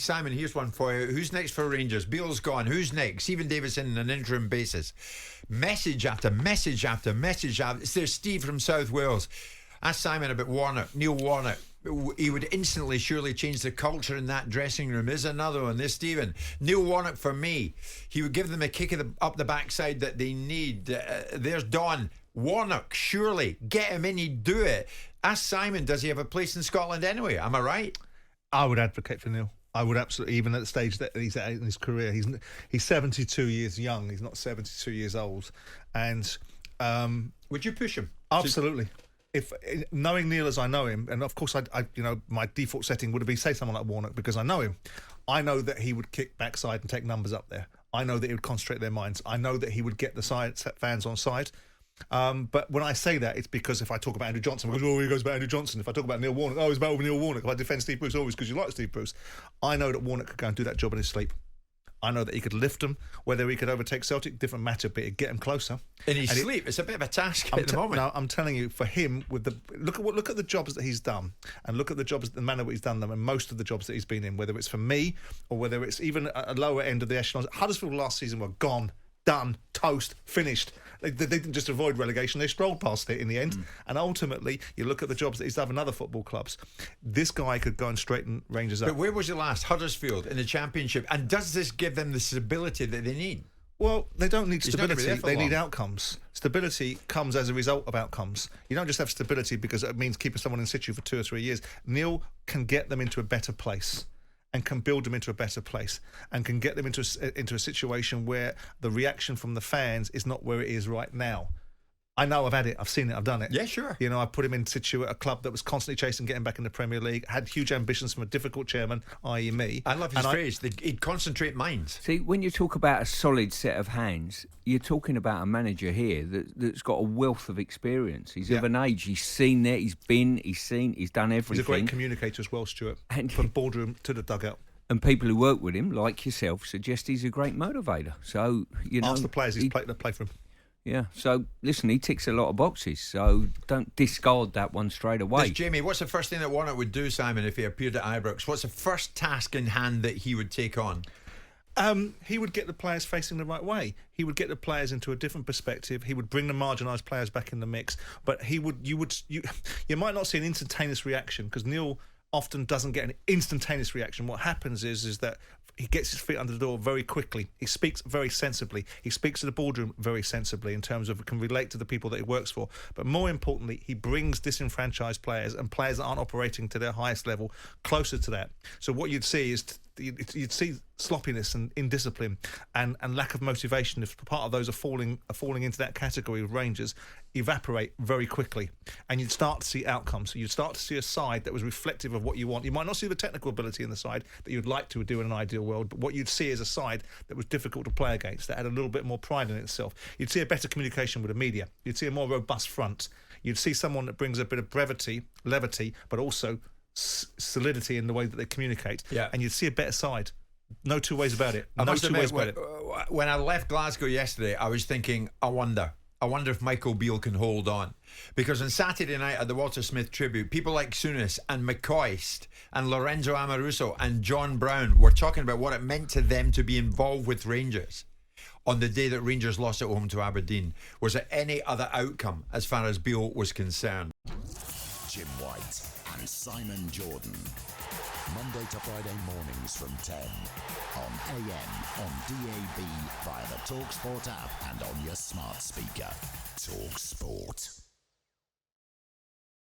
Simon, here's one for you. Who's next for Rangers? Beale's gone. Who's next? Stephen Davison on an interim basis. Message after message after message after. There's Steve from South Wales. Ask Simon about Warnock, Neil Warnock. He would instantly surely change the culture in that dressing room. There's another one. There's Stephen. Neil Warnock for me. He would give them a kick up the backside that they need. There's Don. Warnock, surely. Get him in, he'd do it. Ask Simon, does he have a place in Scotland anyway? Am I right? I would advocate for Neil. I would absolutely, even at the stage that he's at in his career. He's 72 years young. He's not 72 years old. And would you push him? Absolutely. If knowing Neil as I know him, and of course, I my default setting would be say someone like Warnock because I know him. I know that he would kick backside and take numbers up there. I know that he would concentrate their minds. I know that he would get the fans on side. But when I say that, it's because if I talk about Andrew Johnson, because he goes about Andrew Johnson. If I talk about Neil Warnock, it's about Neil Warnock. If I defend Steve Bruce, always because you like Steve Bruce. I know that Warnock could go and do that job in his sleep. I know that he could lift them. Whether he could overtake Celtic, different matter, but he'd get him closer. In his sleep, it's a bit of a task at the moment. No, I'm telling you, for him, with look at the jobs that he's done, and look at the manner that he's done them, and most of the jobs that he's been in, whether it's for me or whether it's even a lower end of the echelons. Huddersfield last season were gone, done, toast, finished. They didn't just avoid relegation, they strolled past it in the end. And ultimately, you look at the jobs that he's done in other football clubs. This guy could go and straighten Rangers up. But where was he last? Huddersfield in the Championship. And does this give them the stability that they need? Well, they don't need stability, they need outcomes. Stability comes as a result of outcomes. You don't just have stability because it means keeping someone in situ for 2 or 3 years. Neil can get them into a better place, and can build them into a better place, and can get them into a situation where the reaction from the fans is not where it is right now. I know, I've had it, I've seen it, I've done it. Yeah, sure. You know, I put him in situ at a club that was constantly chasing getting back in the Premier League, had huge ambitions from a difficult chairman, i.e. me. I love his phrase, he'd concentrate minds. See, when you talk about a solid set of hands, you're talking about a manager here that's got a wealth of experience. He's of an age, he's seen it, he's seen, he's done everything. He's a great communicator as well, Stuart, from boardroom to the dugout. And people who work with him, like yourself, suggest he's a great motivator. So, you know, ask the players he's played for him. Yeah, so listen, he ticks a lot of boxes, so don't discard that one straight away. Jamie, what's the first thing that Warnock would do, Simon, if he appeared at Ibrox? What's the first task in hand that he would take on? He would get the players facing the right way. He would get the players into a different perspective. He would bring the marginalised players back in the mix. But you might not see an instantaneous reaction because Neil often doesn't get an instantaneous reaction. What happens is that he gets his feet under the door very quickly. He speaks very sensibly. He speaks to the boardroom very sensibly in terms of can relate to the people that he works for. But more importantly, he brings disenfranchised players and players that aren't operating to their highest level closer to that. So what you'd see is you'd see sloppiness and indiscipline and lack of motivation. If part of those are falling into that category of Rangers, evaporate very quickly, and you'd start to see outcomes. So you'd start to see a side that was reflective of what you want. You might not see the technical ability in the side that you'd like to do in an ideal world, but what you'd see is a side that was difficult to play against, that had a little bit more pride in itself. You'd see a better communication with the media. You'd see a more robust front. You'd see someone that brings a bit of brevity, levity, but also solidity in the way that they communicate. Yeah. And you'd see a better side. No two ways about it. No two ways about it. When I left Glasgow yesterday, I was thinking, I wonder if Michael Beale can hold on. Because on Saturday night at the Walter Smith tribute, people like Souness and McCoist and Lorenzo Amoruso and John Brown were talking about what it meant to them to be involved with Rangers on the day that Rangers lost at home to Aberdeen. Was there any other outcome as far as Beale was concerned? Jim White and Simon Jordan. Monday to Friday mornings from 10 on AM, on DAB, via the talkSPORT app and on your smart speaker. talkSPORT.